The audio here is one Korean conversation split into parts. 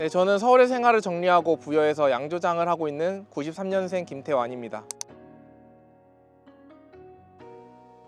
네, 저는 서울의 생활을 정리하고 부여해서 양조장을 하고 있는 93년생 김태완입니다.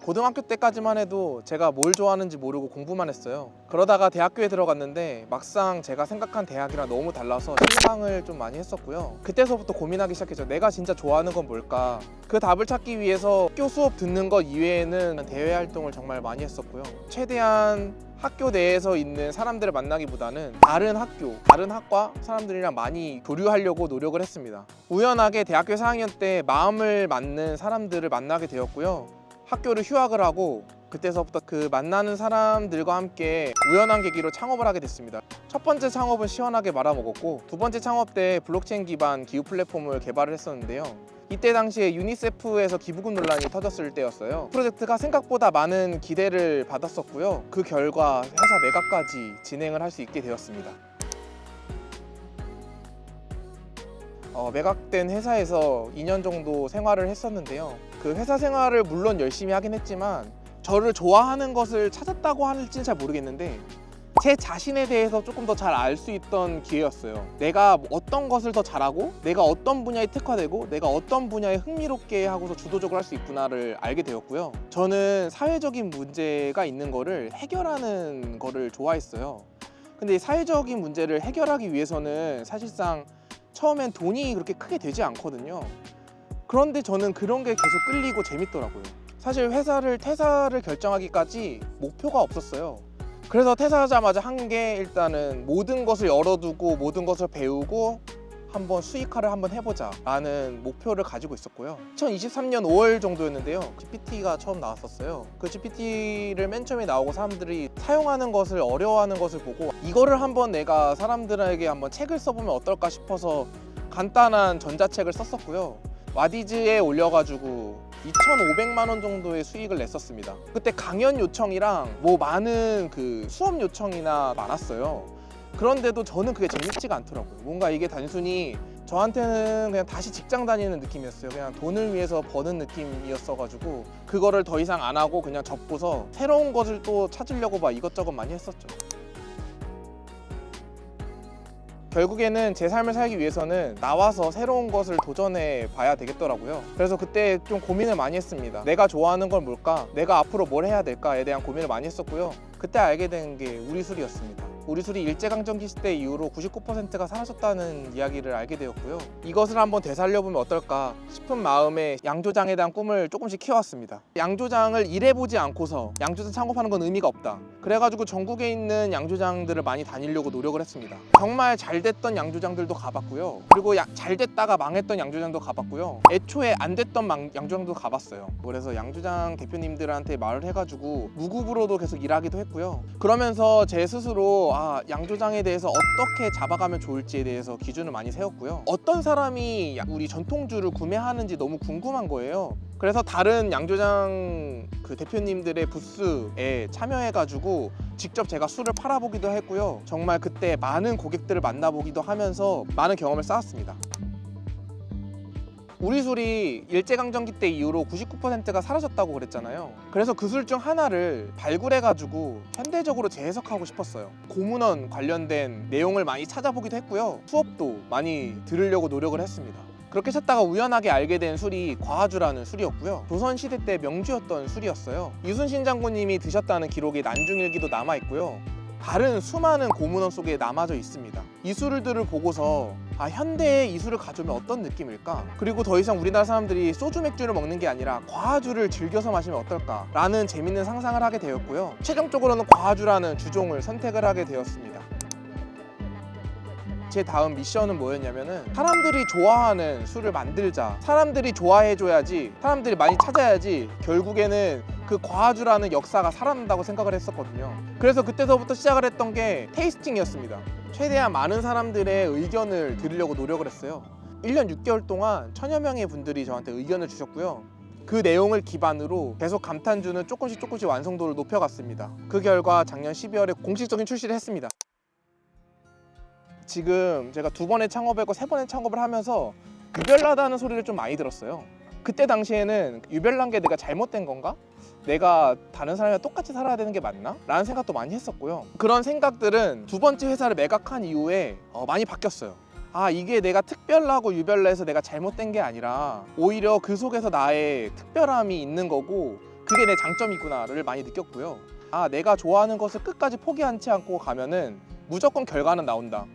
고등학교 때까지만 해도 제가 뭘 좋아하는지 모르고 공부만 했어요. 그러다가 대학교에 들어갔는데 막상 제가 생각한 대학이랑 너무 달라서 실망을 좀 많이 했었고요. 그때서부터 고민하기 시작했죠. 내가 진짜 좋아하는 건 뭘까? 그 답을 찾기 위해서 학교 수업 듣는 것 이외에는 대외 활동을 정말 많이 했었고요. 최대한 학교 내에서 있는 사람들을 만나기보다는 다른 학교, 다른 학과 사람들이랑 많이 교류하려고 노력을 했습니다. 우연하게 대학교 4학년 때 마음을 맞는 사람들을 만나게 되었고요. 학교를 휴학을 하고 그때서부터 그 만나는 사람들과 함께 우연한 계기로 창업을 하게 됐습니다. 첫 번째 창업은 시원하게 말아먹었고, 두 번째 창업 때 블록체인 기반 기후 플랫폼을 개발을 했었는데요. 이때 당시에 유니세프에서 기부금 논란이 터졌을 때였어요. 프로젝트가 생각보다 많은 기대를 받았었고요. 그 결과 회사 매각까지 진행을 할 수 있게 되었습니다. 매각된 회사에서 2년 정도 생활을 했었는데요. 그 회사 생활을 물론 열심히 하긴 했지만 저를 좋아하는 것을 찾았다고 할지는 잘 모르겠는데 제 자신에 대해서 조금 더 잘 알 수 있던 기회였어요. 내가 어떤 것을 더 잘하고 내가 어떤 분야에 특화되고 내가 어떤 분야에 흥미롭게 하고서 주도적으로 할 수 있구나를 알게 되었고요. 저는 사회적인 문제가 있는 거를 해결하는 거를 좋아했어요. 근데 사회적인 문제를 해결하기 위해서는 사실상 처음엔 돈이 그렇게 크게 되지 않거든요. 그런데 저는 그런 게 계속 끌리고 재밌더라고요. 사실 회사를 퇴사를 결정하기까지 목표가 없었어요. 그래서 퇴사하자마자 한 게 일단은 모든 것을 열어두고 모든 것을 배우고 한번 수익화를 한번 해보자 라는 목표를 가지고 있었고요. 2023년 5월 정도였는데요. GPT가 처음 나왔었어요. 그 GPT를 맨 처음에 나오고 사람들이 사용하는 것을 어려워하는 것을 보고 이거를 한번 내가 사람들에게 한번 책을 써보면 어떨까 싶어서 간단한 전자책을 썼었고요. 와디즈에 올려가지고 2,500만 원 정도의 수익을 냈었습니다. 그때 강연 요청이랑 많은 그 수업 요청이나 많았어요. 그런데도 저는 그게 재밌지가 않더라고요. 뭔가 이게 단순히 저한테는 그냥 다시 직장 다니는 느낌이었어요. 그냥 돈을 위해서 버는 느낌이었어가지고 그거를 더 이상 안 하고 그냥 접고서 새로운 것을 또 찾으려고 막 이것저것 많이 했었죠. 결국에는 제 삶을 살기 위해서는 나와서 새로운 것을 도전해 봐야 되겠더라고요. 그래서 그때 좀 고민을 많이 했습니다. 내가 좋아하는 건 뭘까? 내가 앞으로 뭘 해야 될까에 대한 고민을 많이 했었고요. 그때 알게 된 게 우리술이었습니다. 우리술이 일제강점기 시대 이후로 99%가 사라졌다는 이야기를 알게 되었고요. 이것을 한번 되살려보면 어떨까 싶은 마음에 양조장에 대한 꿈을 조금씩 키워왔습니다. 양조장을 일해보지 않고서 양조장 창업하는 건 의미가 없다. 그래가지고 전국에 있는 양조장들을 많이 다니려고 노력을 했습니다. 정말 잘 됐던 양조장들도 가봤고요. 그리고 잘 됐다가 망했던 양조장도 가봤고요. 애초에 안 됐던 양조장도 가봤어요. 그래서 양조장 대표님들한테 말을 해가지고 무급으로도 계속 일하기도 했고요. 그러면서 제 스스로 양조장에 대해서 어떻게 잡아가면 좋을지에 대해서 기준을 많이 세웠고요. 어떤 사람이 우리 전통주를 구매하는지 너무 궁금한 거예요. 그래서 다른 양조장 그 대표님들의 부스에 참여해가지고 직접 제가 술을 팔아보기도 했고요. 정말 그때 많은 고객들을 만나보기도 하면서 많은 경험을 쌓았습니다. 우리술이 일제강점기 때 이후로 99%가 사라졌다고 그랬잖아요. 그래서 그 술 중 하나를 발굴해가지고 현대적으로 재해석하고 싶었어요. 고문원 관련된 내용을 많이 찾아보기도 했고요. 수업도 많이 들으려고 노력을 했습니다. 그렇게 찾다가 우연하게 알게 된 술이 과화주라는 술이었고요. 조선시대 때 명주였던 술이었어요. 이순신 장군님이 드셨다는 기록이 난중일기도 남아있고요. 다른 수많은 고문원 속에 남아져 있습니다. 이 술들을 보고서 현대에 이 술을 가져오면 어떤 느낌일까? 그리고 더 이상 우리나라 사람들이 소주 맥주를 먹는 게 아니라 과주를 즐겨서 마시면 어떨까? 라는 재밌는 상상을 하게 되었고요. 최종적으로는 과주라는 주종을 선택을 하게 되었습니다. 제 다음 미션은 뭐였냐면은 사람들이 좋아하는 술을 만들자. 사람들이 좋아해줘야지, 사람들이 많이 찾아야지 결국에는 그 과주라는 역사가 살아난다고 생각을 했었거든요. 그래서 그때서부터 시작을 했던 게 테이스팅이었습니다. 최대한 많은 사람들의 의견을 들으려고 노력을 했어요. 1년 6개월 동안 1000여 명의 분들이 저한테 의견을 주셨고요. 그 내용을 기반으로 계속 감탄주는 조금씩 완성도를 높여갔습니다. 그 결과 작년 12월에 공식적인 출시를 했습니다. 지금 제가 2번의 창업했고 3번의 창업을 하면서 유별나다는 소리를 좀 많이 들었어요. 그때 당시에는 유별난 게 내가 잘못된 건가? 내가 다른 사람이랑 똑같이 살아야 되는 게 맞나? 라는 생각도 많이 했었고요. 그런 생각들은 두 번째 회사를 매각한 이후에 많이 바뀌었어요. 아, 이게 내가 특별하고 유별나해서 내가 잘못된 게 아니라 오히려 그 속에서 나의 특별함이 있는 거고 그게 내 장점이구나를 많이 느꼈고요. 아, 내가 좋아하는 것을 끝까지 포기하지 않고 가면은 무조건 결과는 나온다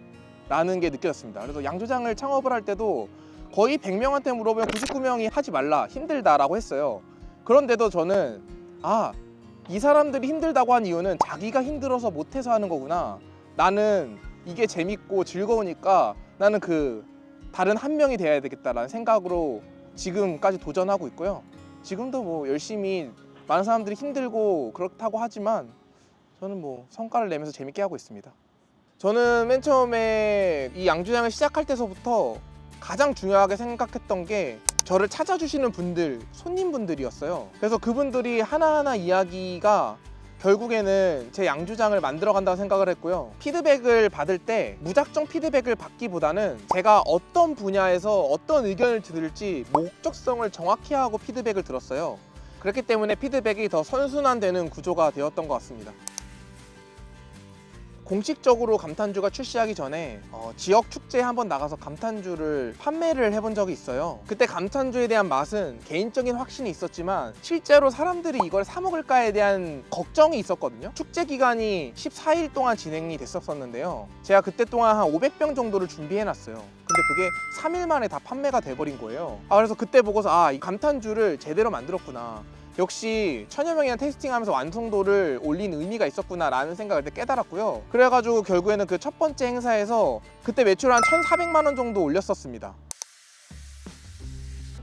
라는 게 느껴졌습니다. 그래서 양조장을 창업을 할 때도 거의 100명한테 물어보면 99명이 하지 말라, 힘들다라고 했어요. 그런데도 저는 이 사람들이 힘들다고 한 이유는 자기가 힘들어서 못해서 하는 거구나. 나는 이게 재밌고 즐거우니까 나는 그 다른 한 명이 돼야 되겠다라는 생각으로 지금까지 도전하고 있고요. 지금도 뭐 열심히 많은 사람들이 힘들고 그렇다고 하지만 저는 뭐 성과를 내면서 재밌게 하고 있습니다. 저는 맨 처음에 이 양조장을 시작할 때서부터 가장 중요하게 생각했던 게 저를 찾아주시는 분들, 손님분들이었어요. 그래서 그분들이 하나하나 이야기가 결국에는 제 양조장을 만들어 간다고 생각을 했고요. 피드백을 받을 때 무작정 피드백을 받기보다는 제가 어떤 분야에서 어떤 의견을 들을지 목적성을 정확히 하고 피드백을 들었어요. 그렇기 때문에 피드백이 더 선순환되는 구조가 되었던 것 같습니다. 공식적으로 감탄주가 출시하기 전에 지역 축제에 한번 나가서 감탄주를 판매를 해본 적이 있어요. 그때 감탄주에 대한 맛은 개인적인 확신이 있었지만 실제로 사람들이 이걸 사 먹을까에 대한 걱정이 있었거든요. 축제 기간이 14일 동안 진행이 됐었는데요. 제가 그때 동안 한 500병 정도를 준비해놨어요. 근데 그게 3일 만에 다 판매가 돼버린 거예요. 그래서 그때 보고서 이 감탄주를 제대로 만들었구나. 역시 천여 명이나 테이스팅하면서 완성도를 올린 의미가 있었구나 라는 생각을 그때 깨달았고요. 그래가지고 결국에는 그 첫 번째 행사에서 그때 매출 한 1,400만 원 정도 올렸었습니다.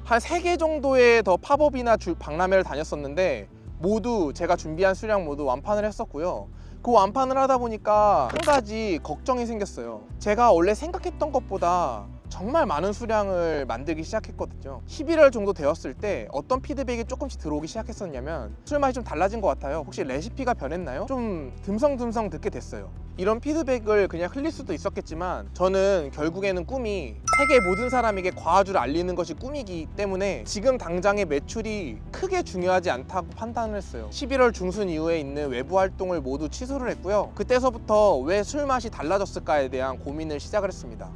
한 3개 정도의 더 팝업이나 박람회를 다녔었는데 모두 제가 준비한 수량 모두 완판을 했었고요. 그 완판을 하다 보니까 한 가지 걱정이 생겼어요. 제가 원래 생각했던 것보다 정말 많은 수량을 만들기 시작했거든요. 11월 정도 되었을 때 어떤 피드백이 조금씩 들어오기 시작했었냐면 술 맛이 좀 달라진 것 같아요. 혹시 레시피가 변했나요? 좀 듬성듬성 듣게 됐어요. 이런 피드백을 그냥 흘릴 수도 있었겠지만 저는 결국에는 꿈이 세계 모든 사람에게 과화주를 알리는 것이 꿈이기 때문에 지금 당장의 매출이 크게 중요하지 않다고 판단을 했어요. 11월 중순 이후에 있는 외부 활동을 모두 취소를 했고요. 그때서부터 왜 술 맛이 달라졌을까에 대한 고민을 시작을 했습니다.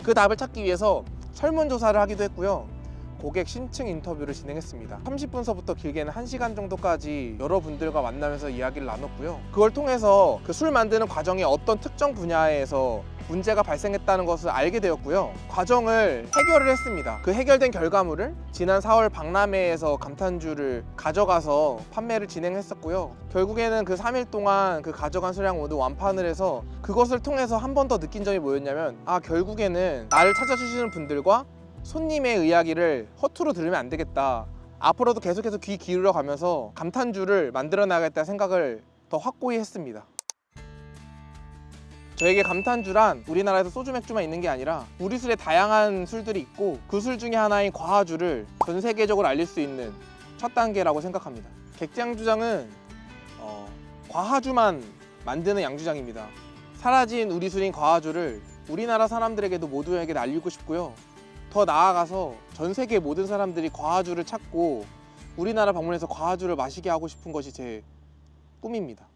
그 답을 찾기 위해서 설문조사를 하기도 했고요. 고객 심층 인터뷰를 진행했습니다. 30분서부터 길게는 1시간 정도까지 여러분들과 만나면서 이야기를 나눴고요. 그걸 통해서 그 술 만드는 과정에 어떤 특정 분야에서 문제가 발생했다는 것을 알게 되었고요. 과정을 해결을 했습니다. 그 해결된 결과물을 지난 4월 박람회에서 감탄주를 가져가서 판매를 진행했었고요. 결국에는 그 3일 동안 그 가져간 수량 모두 완판을 해서 그것을 통해서 한 번 더 느낀 점이 뭐였냐면 결국에는 나를 찾아주시는 분들과 손님의 이야기를 허투루 들으면 안 되겠다. 앞으로도 계속해서 귀 기울여 가면서 감탄주를 만들어 나가겠다는 생각을 더 확고히 했습니다. 저에게 감탄주란 우리나라에서 소주 맥주만 있는 게 아니라 우리 술에 다양한 술들이 있고 그 술 중에 하나인 과화주를 전 세계적으로 알릴 수 있는 첫 단계라고 생각합니다. 객지양조장은 과화주만 만드는 양조장입니다. 사라진 우리 술인 과화주를 우리나라 사람들에게도 모두에게 알리고 싶고요. 더 나아가서 전 세계 모든 사람들이 과화주를 찾고 우리나라 방문해서 과화주를 마시게 하고 싶은 것이 제 꿈입니다.